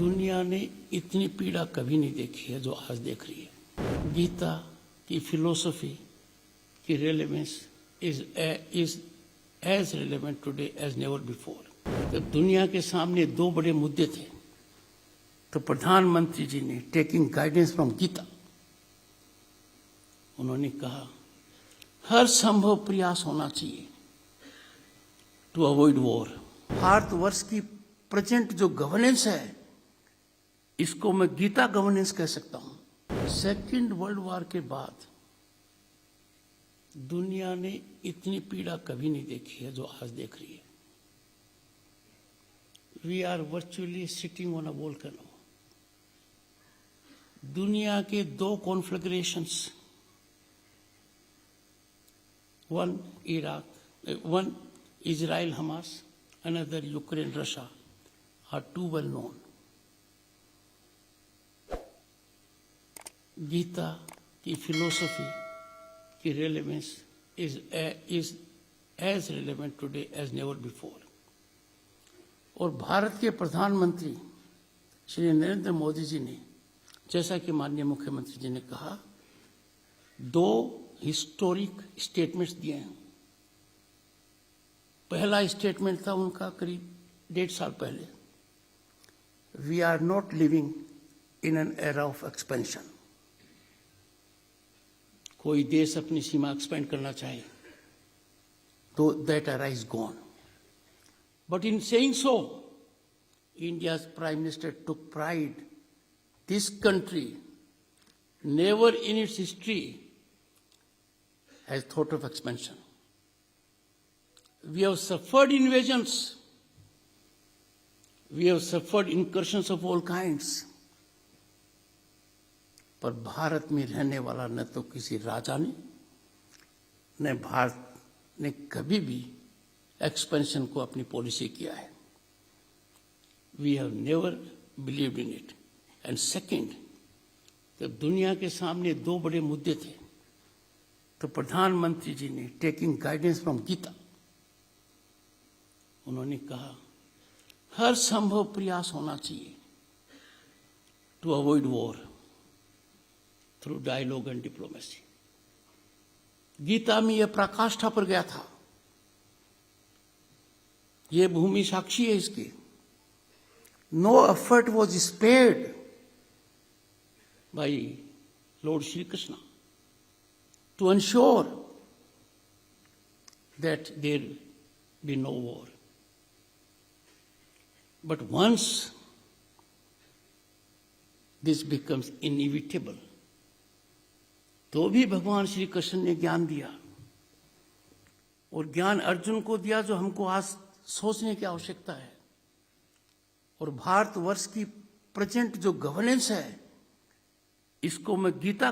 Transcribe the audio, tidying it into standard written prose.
दुनिया ने इतनी पीड़ा कभी नहीं देखी है जो आज देख रही है। गीता की फिलोसफी की relevance is as relevant today as never before. जब दुनिया के सामने दो बड़े मुद्दे थे तो प्रधानमंत्री जी ने टेकिंग गाइडेंस फ्रॉम गीता, उन्होंने कहा हर संभव प्रयास होना चाहिए टू अवॉइड वॉर। भारतवर्ष की प्रेजेंट जो गवर्नेंस है इसको मैं गीता गवर्नेंस कह सकता हूं। सेकेंड वर्ल्ड वॉर के बाद दुनिया ने इतनी पीड़ा कभी नहीं देखी है जो आज देख रही है। We are virtually sitting on a volcano. दुनिया के दो conflagrations, one one Israel Hamas, another Ukraine Russia, are too well known. Gita की फिलोसफी की relevance is as relevant today as never before. और भारत के प्रधानमंत्री श्री नरेंद्र मोदी जी ने, जैसा कि माननीय मुख्यमंत्री जी ने कहा, दो हिस्टोरिक स्टेटमेंट्स दिए हैं। पहला स्टेटमेंट था उनका करीब 1.5 साल पहले, we are not living in an era of expansion. कोई देश अपनी सीमा एक्सपेंड करना चाहे तो that era is gone. But in saying so, India's prime minister took pride. This country never in its history has thought of expansion. We have suffered invasions. We have suffered incursions of all kinds. पर भारत में रहने वाला न तो किसी राजा ने, न भारत ने कभी भी एक्सपेंशन को अपनी पॉलिसी किया है। We have never believed in it. And second, जब दुनिया के सामने दो बड़े मुद्दे थे तो प्रधानमंत्री जी ने टेकिंग गाइडेंस फ्रॉम गीता, उन्होंने कहा हर संभव प्रयास होना चाहिए to avoid war through dialogue and diplomacy. Gita में यह पराकाष्ठा पर गया था, यह भूमि साक्षी है इसकी। No effort was spared by lord Shri Krishna to ensure that there be no war. But once this becomes inevitable, तो भी भगवान श्री कृष्ण ने ज्ञान दिया, और ज्ञान अर्जुन को दिया जो हमको आज सोचने की आवश्यकता है। और भारतवर्ष की प्रेजेंट जो गवर्नेंस है इसको मैं गीता